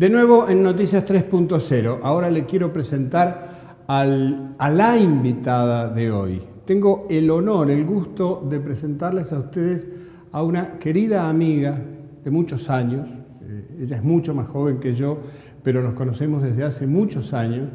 De nuevo en Noticias 3.0, ahora le quiero presentar a la invitada de hoy. Tengo el honor, el gusto de presentarles a ustedes a una querida amiga de muchos años. Ella es mucho más joven que yo, pero nos conocemos desde hace muchos años.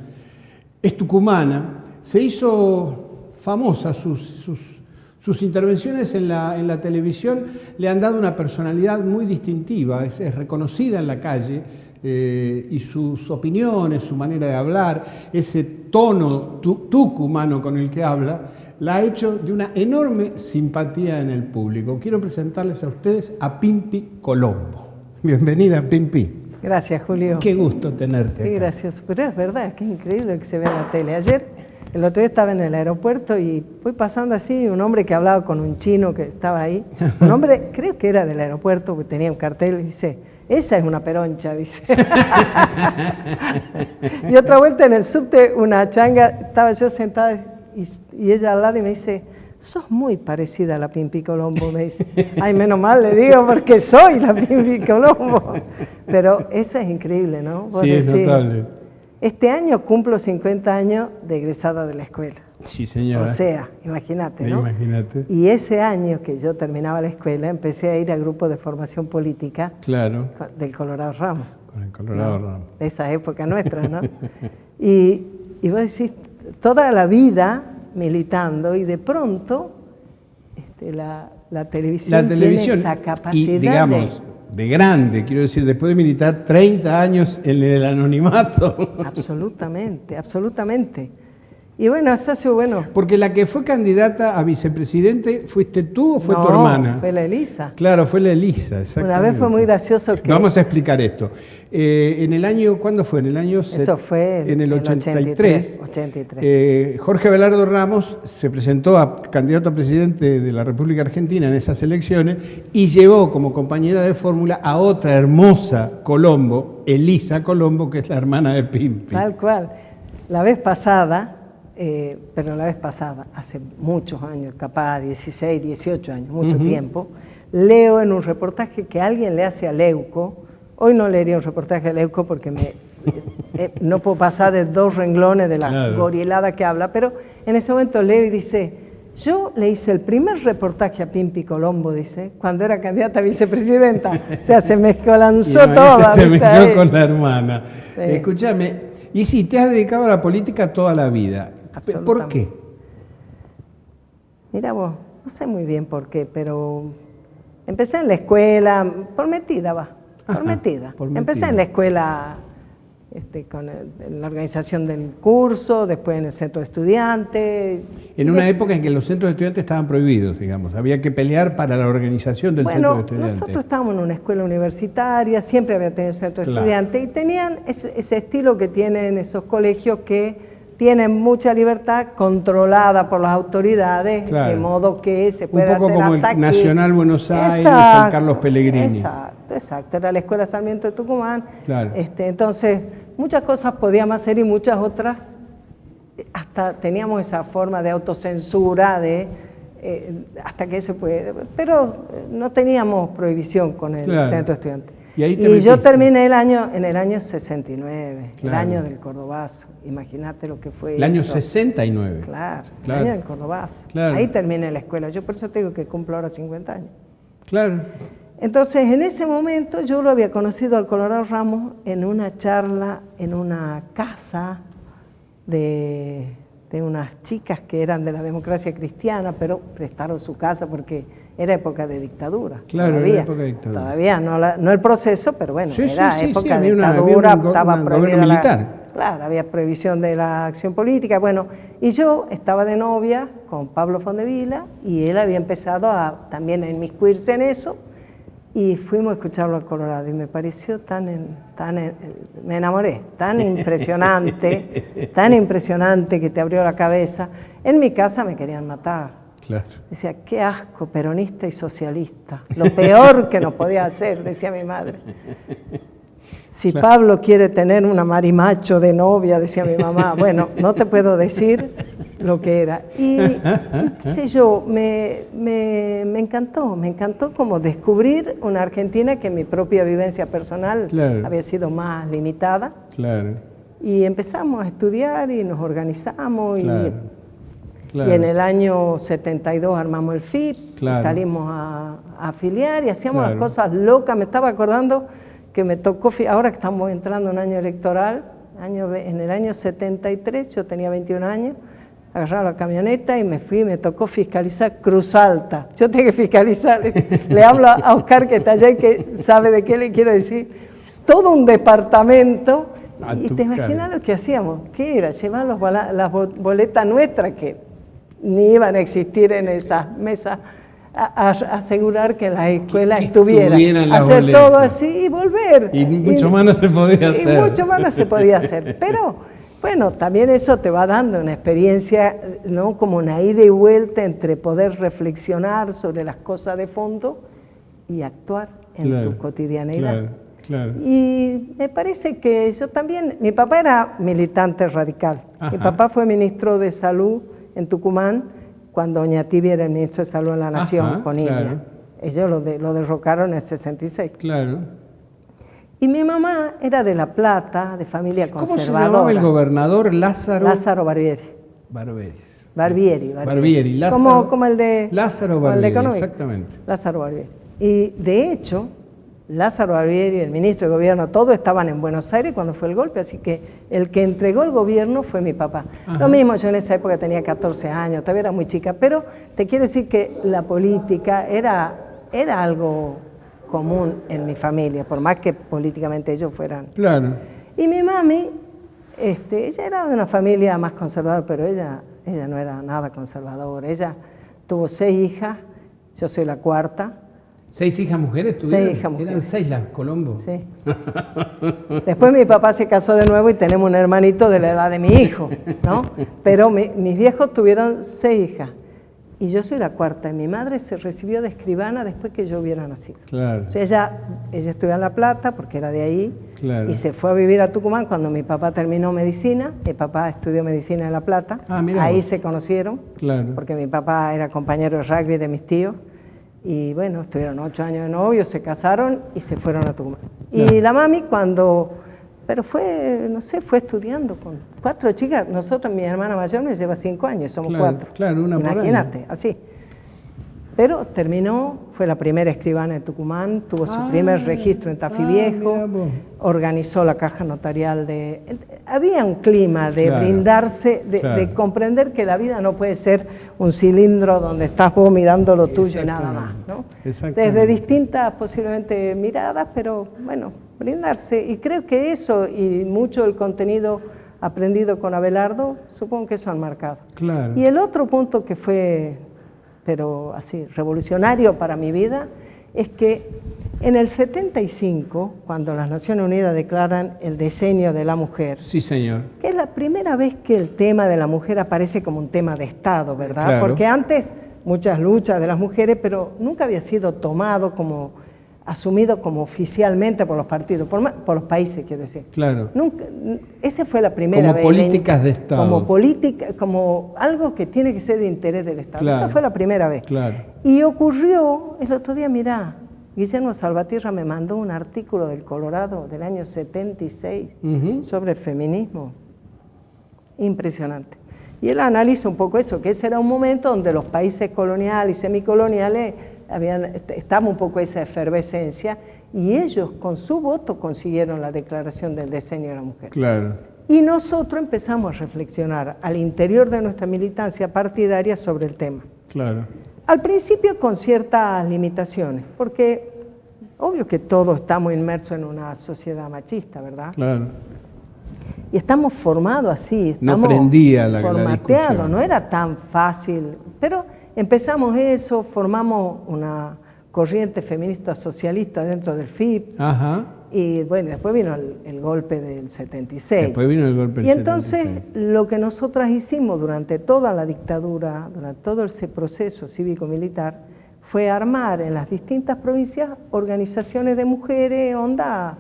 Es tucumana, se hizo famosa, sus intervenciones en la televisión le han dado una personalidad muy distintiva, es reconocida en la calle, y sus opiniones, su manera de hablar, ese tono tucumano con el que habla, la ha hecho de una enorme simpatía en el público. Quiero presentarles a ustedes a Pimpi Colombo. Bienvenida, Pimpi. Gracias, Julio. Qué gusto tenerte. Qué gracioso. Pero es verdad, qué increíble que se ve en la tele. El otro día estaba en el aeropuerto y fui pasando así, un hombre que hablaba con un chino que estaba ahí. Un hombre, creo que era del aeropuerto, porque tenía un cartel y dice: esa es una peroncha, dice. Y otra vuelta en el subte, una changa, estaba yo sentada y ella al lado y me dice: sos muy parecida a la Pimpi Colombo, me dice. Ay, menos mal, le digo, porque soy la Pimpi Colombo. Pero eso es increíble, ¿no? Vos Sí, decís, es notable. Este año cumplo 50 años de egresada de la escuela. Sí, señora. O sea, imagínate, ¿no? Imagínate. Y ese año que yo terminaba la escuela, empecé a ir al grupo de formación política. Claro. Del Colorado Ramos. Con el Colorado ¿no? Ramos. De esa época nuestra, ¿no? y vos decís, toda la vida militando y de pronto la televisión tiene esa capacidad y, digamos, de grande, quiero decir, después de militar 30 años en el anonimato. Absolutamente, absolutamente. Y bueno, eso ha sido bueno. Porque la que fue candidata a vicepresidente, ¿fuiste tú o fue tu hermana? No, fue la Elisa. Claro, fue la Elisa, exactamente. Una vez fue muy gracioso que... Vamos a explicar esto. En el año, ¿cuándo fue? En el año... Eso fue en el 83. 83. Jorge Abelardo Ramos se presentó a candidato a presidente de la República Argentina en esas elecciones y llevó como compañera de fórmula a otra hermosa Colombo, Elisa Colombo, que es la hermana de Pimpi. Tal cual. La vez pasada... hace muchos años, capaz 16, 18 años, mucho tiempo, leo en un reportaje que alguien le hace a Leuco. Hoy no leería un reportaje a Leuco porque no puedo pasar de 2 renglones de la gorilada que habla, pero en ese momento leo y dice: yo le hice el primer reportaje a Pimpi Colombo, dice, cuando era candidata a vicepresidenta. O sea, se mezcolanzó toda. Se mezcló con la hermana. Sí. Escúchame, y sí, te has dedicado a la política toda la vida. ¿Por qué? Mira vos, no sé muy bien por qué, pero empecé en la escuela, por metida. Empecé en la escuela en la organización del curso, después en el centro de estudiantes. En una época en que los centros de estudiantes estaban prohibidos, digamos, había que pelear para la organización del centro de estudiantes. Nosotros estábamos en una escuela universitaria, siempre había tenido centro de estudiantes y tenían ese estilo que tienen esos colegios que tienen mucha libertad controlada por las autoridades, de modo que se puede hacer un poco como el Nacional Buenos Aires, el Carlos Pellegrini. Exacto, era la Escuela Sarmiento de Tucumán. Claro. Entonces, muchas cosas podíamos hacer y muchas otras, hasta teníamos esa forma de autocensura, hasta que se puede, pero no teníamos prohibición con el centro de estudiantes. Y yo terminé en el año 69, el año del Cordobazo. Imagínate lo que fue el año 69. Claro, el año del Cordobazo. Claro. Ahí terminé la escuela. Yo por eso te digo que cumplo ahora 50 años. Claro. Entonces, en ese momento yo lo había conocido al Colorado Ramos en una charla, en una casa de unas chicas que eran de la democracia cristiana, pero prestaron su casa porque era época de dictadura. Claro, era época de dictadura. Todavía no el proceso, pero bueno, era época de dictadura, estaba prohibida militar. Claro, había prohibición de la acción política, bueno, y yo estaba de novia con Pablo Fondevila y él había empezado también a inmiscuirse en eso y fuimos a escucharlo al Colorado y me pareció me enamoré, tan impresionante que te abrió la cabeza. En mi casa me querían matar. Claro. Decía, qué asco, peronista y socialista, lo peor que nos podía hacer, decía mi madre. Si Pablo quiere tener una marimacho de novia, decía mi mamá, bueno, no te puedo decir lo que era. Y qué sé yo, me encantó como descubrir una Argentina que mi propia vivencia personal había sido más limitada. Claro. Y empezamos a estudiar y nos organizamos Claro. y en el año 72 armamos el FIP, y salimos a afiliar y hacíamos las cosas locas. Me estaba acordando que me tocó, ahora que estamos entrando en un año electoral, en el año 73, yo tenía 21 años, agarraba la camioneta y me tocó fiscalizar Cruz Alta. Yo tengo que fiscalizar, le hablo a Oscar que está allá y que sabe de qué le quiero decir, todo un departamento. Y te imaginas lo que hacíamos, ¿qué era? Llevar las boletas nuestras que ni iban a existir en esas mesas, a asegurar que las escuelas estuvieran, hacer boletas. Todo así y volver. Y mucho más no se podía hacer. Y mucho más no se podía hacer, pero bueno, también eso te va dando una experiencia, ¿no? Como una ida y vuelta entre poder reflexionar sobre las cosas de fondo y actuar en tu cotidianeidad. Claro. Y me parece que yo también, mi papá era militante radical. Ajá. Mi papá fue ministro de Salud en Tucumán cuando doña Tibia era el ministro de Salud en la Nación, con Iña. Ellos lo derrocaron en el 66. Claro. Y mi mamá era de La Plata, de familia conservadora. ¿Cómo se llamaba el gobernador? Lázaro Barbieri. Lázaro, como el de... Lázaro Barbieri, exactamente. Lázaro Barbieri. Y de hecho, Lázaro Barbieri, el ministro de Gobierno, todos estaban en Buenos Aires cuando fue el golpe, así que el que entregó el gobierno fue mi papá. Ajá. Lo mismo, yo en esa época tenía 14 años, todavía era muy chica, pero te quiero decir que la política era algo común en mi familia, por más que políticamente ellos fueran. Claro. Y mi mami, ella era de una familia más conservadora, pero ella no era nada conservadora. Ella tuvo 6 hijas, yo soy la cuarta. 6 hijas mujeres tuvieron. 6 hijas mujeres. Eran 6 las Colombo. Sí. Después mi papá se casó de nuevo y tenemos un hermanito de la edad de mi hijo, ¿no? Pero mis viejos tuvieron 6 hijas. Y yo soy la cuarta. Y mi madre se recibió de escribana después que yo hubiera nacido. Claro. O sea, ella estudió en La Plata porque era de ahí. Claro. Y se fue a vivir a Tucumán cuando mi papá terminó medicina. Mi papá estudió medicina en La Plata. Ahí se conocieron. Claro. Porque mi papá era compañero de rugby de mis tíos. Y bueno, estuvieron 8 años de novios, se casaron y se fueron a Tucumán. Claro. Y la mami pero fue estudiando con 4 chicas. Nosotros, mi hermana mayor me lleva 5 años, somos 4. Claro, una por año. Imagínate, así. Pero terminó, fue la primera escribana de Tucumán, tuvo su primer registro en Tafí Viejo, organizó la caja notarial había un clima de brindarse, de comprender que la vida no puede ser un cilindro donde estás vos mirando lo tuyo y nada más, ¿no? Desde distintas posiblemente miradas, pero bueno, brindarse. Y creo que eso y mucho del contenido aprendido con Abelardo, supongo que eso han marcado. Claro. Y el otro punto que fue, pero así, revolucionario para mi vida, es que en el 75, cuando las Naciones Unidas declaran el decenio de la mujer, sí, señor, que es la primera vez que el tema de la mujer aparece como un tema de Estado, ¿verdad? Claro. Porque antes muchas luchas de las mujeres, pero nunca había sido tomado asumido como oficialmente por los partidos, por los países, quiero decir. Claro. Nunca, esa fue la primera vez. Como políticas de Estado. Como algo que tiene que ser de interés del Estado. Claro. Esa fue la primera vez. Claro. Y ocurrió, el otro día, mirá, Guillermo Salvatierra me mandó un artículo del Colorado del año 76 sobre el feminismo. Impresionante. Y él analiza un poco eso, que ese era un momento donde los países coloniales y semicoloniales estaba un poco esa efervescencia y ellos con su voto consiguieron la declaración del decenio de la mujer. Claro. Y nosotros empezamos a reflexionar al interior de nuestra militancia partidaria sobre el tema. Claro. Al principio con ciertas limitaciones, porque obvio que todos estamos inmersos en una sociedad machista, ¿verdad? Claro. Y estamos formados así, estamos no prendía la formateados, no era tan fácil, pero empezamos eso, formamos una corriente feminista socialista dentro del FIP. Ajá. Y bueno, después vino el golpe del 76. Después vino el golpe del 76. Y entonces lo que nosotras hicimos durante toda la dictadura, durante todo ese proceso cívico-militar, fue armar en las distintas provincias organizaciones de mujeres, onda,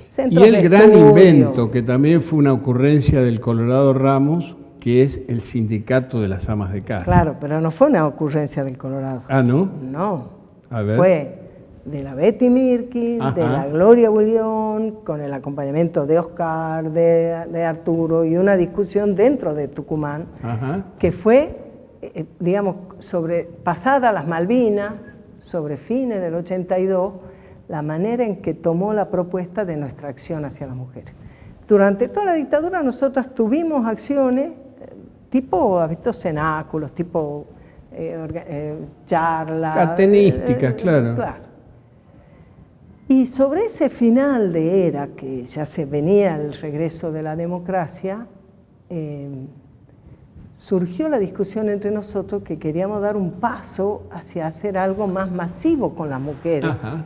centros y el de gran estudio. invento, que también fue una ocurrencia del Colorado Ramos, que es el Sindicato de las Amas de Casa. Claro, pero no fue una ocurrencia del Colorado. Ah, ¿no? No. A ver. Fue de la Betty Mirkin, Ajá. de la Gloria Bullón, con el acompañamiento de Oscar, de Arturo, y una discusión dentro de Tucumán, Ajá. que fue, digamos, pasada las Malvinas, sobre fines del 82, la manera en que tomó la propuesta de nuestra acción hacia las mujeres. Durante toda la dictadura nosotras tuvimos acciones tipo, ¿has visto? Cenáculos, tipo charlas. Catenísticas, claro. Y sobre ese final de era, que ya se venía el regreso de la democracia, surgió la discusión entre nosotros que queríamos dar un paso hacia hacer algo más masivo con las mujeres. Ajá.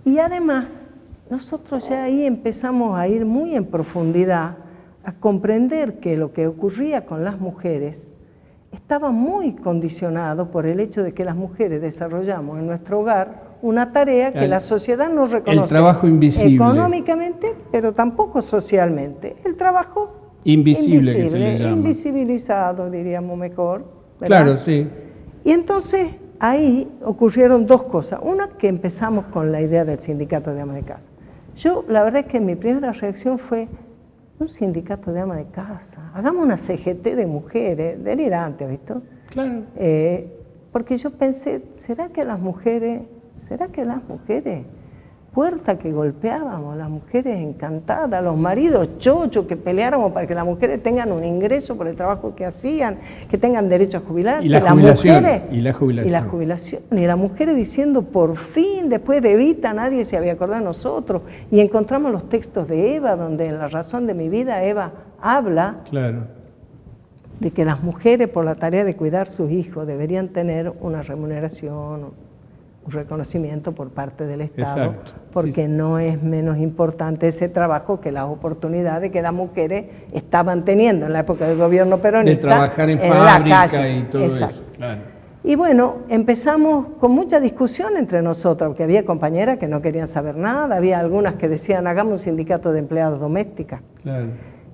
Y además, nosotros ya ahí empezamos a ir muy en profundidad, a comprender que lo que ocurría con las mujeres estaba muy condicionado por el hecho de que las mujeres desarrollamos en nuestro hogar una tarea que la sociedad no reconoce. El trabajo invisible. Económicamente, pero tampoco socialmente. El trabajo invisible que se le llama. Invisibilizado, diríamos mejor, ¿verdad? Claro, sí. Y entonces ahí ocurrieron dos cosas. Una, que empezamos con la idea del sindicato de amas de casa. Yo, la verdad es que mi primera reacción fue: un sindicato de amas de casa, hagamos una CGT de mujeres, delirante, ¿visto? Claro. Porque yo pensé, ¿será que las mujeres, puerta que golpeábamos, las mujeres encantadas, los maridos chochos que peleáramos para que las mujeres tengan un ingreso por el trabajo que hacían, que tengan derecho a jubilarse? Y la jubilación. Y la jubilación. Y las mujeres diciendo, por fin, después de Evita, nadie se había acordado de nosotros. Y encontramos los textos de Eva, donde en La razón de mi vida Eva habla de que las mujeres, por la tarea de cuidar sus hijos, deberían tener una remuneración, un reconocimiento por parte del Estado. Exacto. Porque no es menos importante ese trabajo que las oportunidades que las mujeres estaban teniendo en la época del gobierno peronista. De trabajar en fábrica y todo eso. Claro. Y bueno, empezamos con mucha discusión entre nosotras, porque había compañeras que no querían saber nada, había algunas que decían, hagamos un sindicato de empleadas domésticas. Claro.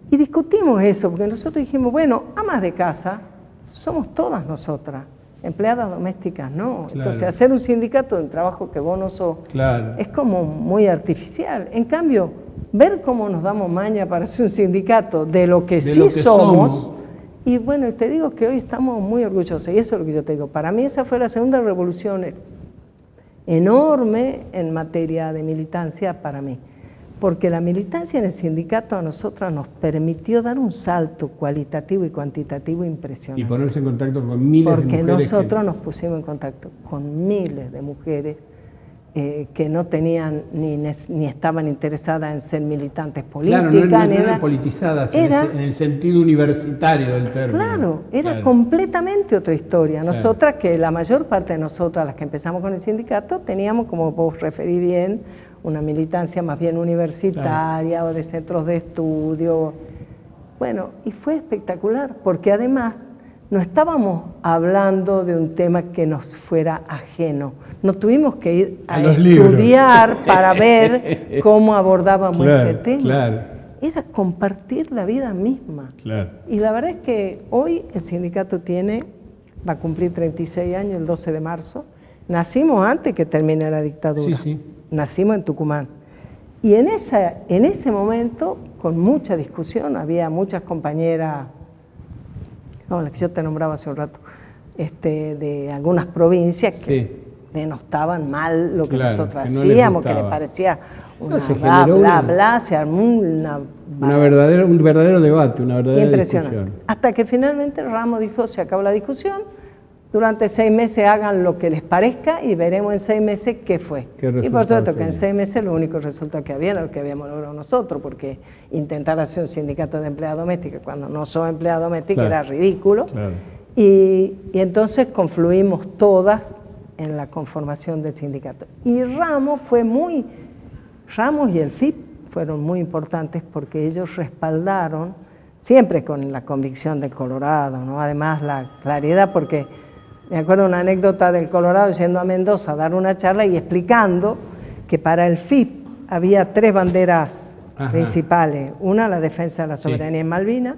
Y discutimos eso, porque nosotros dijimos, bueno, amas de casa somos todas nosotras. Empleadas domésticas no. Claro. Entonces, hacer un sindicato de un trabajo que vos no sos es como muy artificial. En cambio, ver cómo nos damos maña para hacer un sindicato de lo que sí somos. Y bueno, te digo que hoy estamos muy orgullosos, y eso es lo que yo te digo. Para mí esa fue la segunda revolución enorme en materia de militancia para mí. Porque la militancia en el sindicato a nosotras nos permitió dar un salto cualitativo y cuantitativo impresionante. Y ponerse en contacto con miles de mujeres. Porque nosotros nos pusimos en contacto con miles de mujeres que no tenían ni estaban interesadas en ser militantes políticas. Claro, no eran politizadas en el sentido universitario del término. Claro, era completamente otra historia. Nosotras, que la mayor parte de nosotras, las que empezamos con el sindicato, teníamos, como vos referí bien, una militancia más bien universitaria o de centros de estudio. Bueno, y fue espectacular, porque además no estábamos hablando de un tema que nos fuera ajeno. No tuvimos que ir a estudiar para ver cómo abordábamos este tema. Claro. Era compartir la vida misma. Claro. Y la verdad es que hoy el sindicato va a cumplir 36 años el 12 de marzo. Nacimos antes que termine la dictadura. Sí, sí. Nacimos en Tucumán. Y en ese momento, con mucha discusión, había muchas compañeras, la que yo te nombraba hace un rato, de algunas provincias que denostaban mal lo que nosotros hacíamos, que les parecía se armó un verdadero debate, una verdadera discusión. Hasta que finalmente Ramos dijo, se acabó la discusión, durante 6 meses hagan lo que les parezca y veremos en 6 meses qué fue. Y por supuesto que en 6 meses lo único resultado que había era lo que habíamos logrado nosotros, porque intentar hacer un sindicato de empleadas domésticas cuando no son empleadas domésticas era ridículo. Claro. Y entonces confluimos todas en la conformación del sindicato. Y Ramos y el FIP fueron muy importantes porque ellos respaldaron, siempre con la convicción del Colorado, ¿no? Además la claridad, porque me acuerdo una anécdota del Colorado yendo a Mendoza a dar una charla y explicando que para el FIP había 3 banderas principales. Una, la defensa de la soberanía en Malvinas.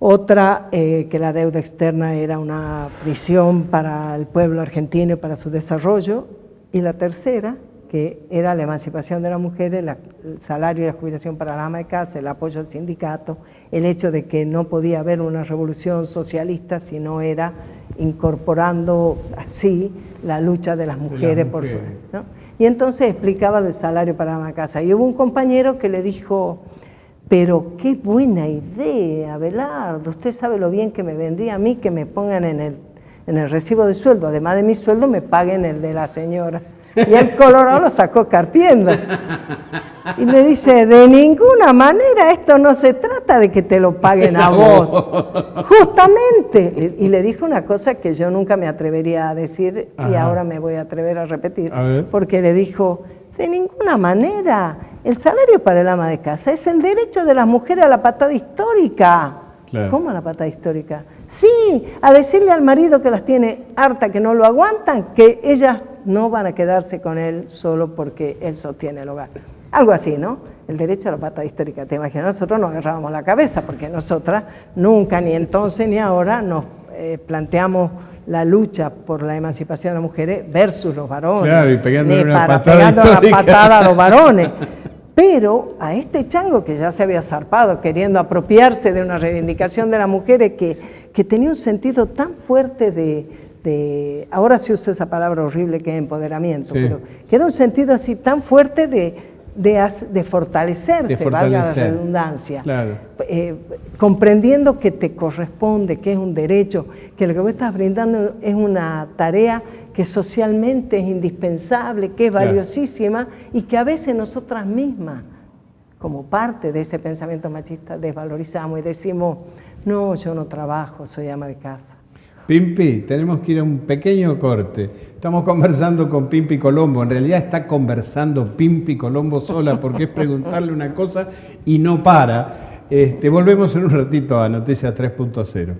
Otra, que la deuda externa era una prisión para el pueblo argentino y para su desarrollo. Y la tercera, que era la emancipación de las mujeres, el salario y la jubilación para la ama de casa, el apoyo al sindicato, el hecho de que no podía haber una revolución socialista si no era incorporando así la lucha de las mujeres. Por su, ¿no? Y entonces explicaba el salario para la ama de casa. Y hubo un compañero que le dijo: pero qué buena idea, Abelardo, usted sabe lo bien que me vendría a mí que me pongan en el recibo de sueldo, además de mi sueldo me paguen el de la señora. Y el Colorado lo sacó cartiendo. Y me dice: de ninguna manera, esto no se trata de que te lo paguen a vos. Justamente. Y le dijo una cosa que yo nunca me atrevería a decir, y ahora me voy a atrever a repetir. Porque le dijo: de ninguna manera, el salario para el ama de casa es el derecho de las mujeres a la patada histórica. Claro. ¿Cómo a la patada histórica? Sí, a decirle al marido que las tiene harta, que no lo aguantan, que ellas no van a quedarse con él solo porque él sostiene el hogar. Algo así, ¿no? El derecho a la patada histórica. Te imaginas, nosotros nos agarrábamos la cabeza, porque nosotras nunca, ni entonces ni ahora, nos planteamos la lucha por la emancipación de las mujeres versus los varones. Claro, y pegándole una patada a los varones. Pero a este chango que ya se había zarpado queriendo apropiarse de una reivindicación de las mujeres que tenía un sentido tan fuerte ahora se usa esa palabra horrible que es empoderamiento, pero que era un sentido así tan fuerte de fortalecerse, valga la redundancia, claro. Comprendiendo que te corresponde, que es un derecho, que lo que vos estás brindando es una tarea que socialmente es indispensable, que es valiosísima, y que a veces nosotras mismas, como parte de ese pensamiento machista, desvalorizamos y decimos: no, yo no trabajo, soy ama de casa. Pimpi, tenemos que ir a un pequeño corte. Estamos conversando con Pimpi Colombo. En realidad está conversando Pimpi Colombo sola, porque es preguntarle una cosa y no para. Volvemos en un ratito a Noticias 3.0.